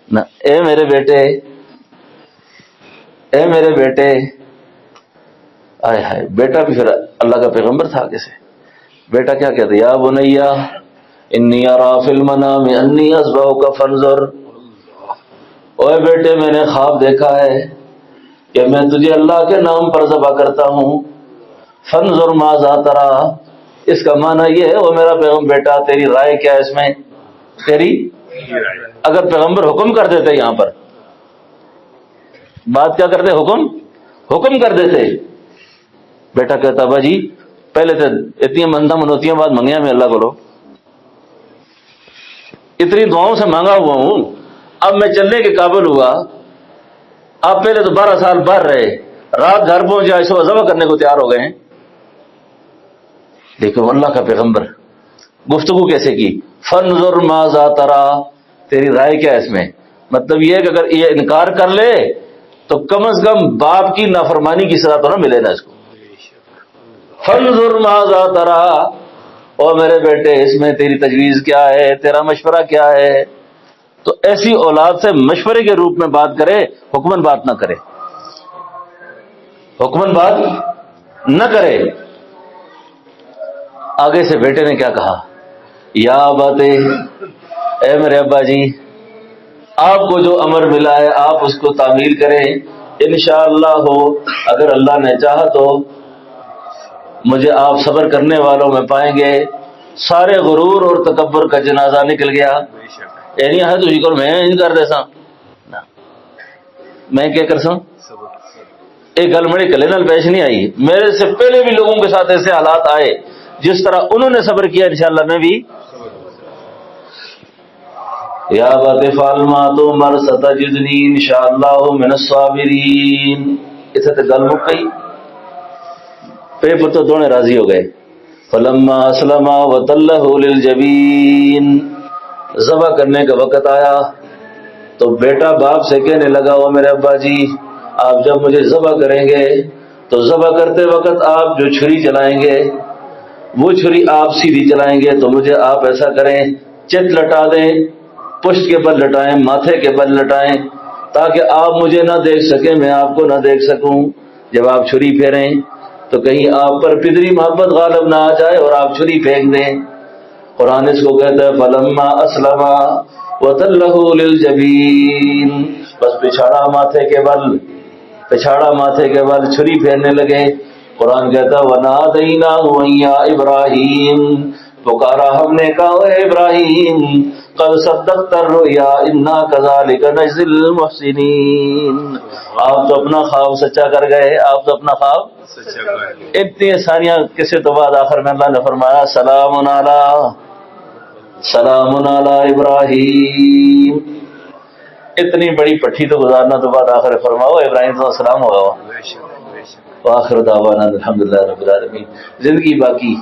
A: نہ، اے میرے بیٹے، اے میرے بیٹے۔ آئے ہائے، بیٹا بھی پھر اللہ کا پیغمبر تھا آگے سے۔ بیٹا کیا کہتے؟ یا بنیا انی ارا فی المنام انی اذبحک فانظر، اوے بیٹے میں نے خواب دیکھا ہے کہ میں تجھے اللہ کے نام پر ذبح کرتا ہوں، فانظر ماذا تری، اس کا معنی یہ ہے وہ میرا پیغمبر بیٹا تیری رائے کیا ہے اس میں؟ تیری اگر پیغمبر حکم کر دیتے، یہاں پر بات کیا کرتے؟ حکم کر دیتے۔ بیٹا کہتا با جی پہلے تو اتنی مندا منوتیاں بات منگیا میں اللہ کو اتنی دعاؤں سے مانگا ہوا ہوں، اب میں چلنے کے قابل ہوا. آپ پہلے تو 12 سال باہر رہے، رات گھر پہنچے آج صبح ذبح کرنے کو تیار ہو گئے ہیں. دیکھو اللہ کا پیغمبر گفتگو کیسے کی، فانظر ماذا ترى، تیری رائے کیا ہے اس میں؟ مطلب یہ ہے کہ اگر یہ انکار کر لے تو کم از کم باپ کی نافرمانی کی سزا تو نہ ملے نا اس کو. فانظر ماذا ترى، اور میرے بیٹے اس میں تیری تجویز کیا ہے، تیرا مشورہ کیا ہے؟ تو ایسی اولاد سے مشورے کے روپ میں بات کرے، حکمن بات نہ کرے، حکمن بات نہ کرے. آگے سے بیٹے نے کیا کہا، یا اباتے، اے میرے ابا جی، آپ کو جو امر ملا ہے آپ اس کو تعمیل کریں، انشاءاللہ ہو، اگر اللہ نے چاہا تو مجھے آپ صبر کرنے والوں میں پائیں گے. سارے غرور اور تکبر کا جنازہ نکل گیا. یعنی ہے تجھ کو میں نہیں کر دے سا، میں کیا کر سا، ایک گل میرے کلے نال پیش نہیں آئی. میرے سے پہلے بھی لوگوں کے ساتھ ایسے حالات آئے، جس طرح انہوں نے صبر کیا انشاءاللہ میں بھی. یا بات فالما تو مر ستجدنی انشاءاللہ من الصابرین. اسے تو گل مک گئی، پیپر تو دونوں راضی ہو گئے. فلما اسلم وتلہ للجبین، ذبح کرنے کا وقت آیا تو بیٹا باپ سے کہنے لگا، او میرے ابا جی آپ جب مجھے ذبح کریں گے تو ذبح کرتے وقت آپ جو چھری چلائیں گے وہ چھری آپ سیدھی چلائیں گے تو مجھے آپ ایسا کریں چت لٹا دیں، پشت کے بل لٹائیں، ماتھے کے بل لٹائیں، تاکہ آپ مجھے نہ دیکھ سکیں میں آپ کو نہ دیکھ سکوں. جب آپ چھری پھیریں تو کہیں آپ پر پدری محبت غالب نہ آ جائے اور آپ چھری پھینک دیں. قرآن اس کو کہتا ہے فلما اسلم وتلہ للجبین، بس پچھاڑا ماتھے کے بل چھری پھیرنے لگے. قرآن کہتا ہے وَنَادَيْنَاهُ يَا إِبْرَاهِيمُ، پکارا ہم نے کہا اے ابراہیم قد صدقت الرؤیا انا كذلك نجزي المحسنین. آپ تو اپنا خواب سچا کر گئے، آپ تو اپنا خواب سچا کر گئے. اتنی ساریاں کسی تو بعد آخر میں اللہ نے فرمایا سلام علی ابراہیم. اتنی بڑی پٹھی تو گزارنا تو بعد آخر فرماؤ ابراہیم تو سلام ہوگا. وآخر دعوانا الحمدللہ رب العالمین. زندگی باقی،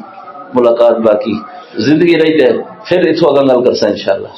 A: ملاقات باقی، زندگی رہی ہے پھر اتھو اگا گل کرسا انشاءاللہ.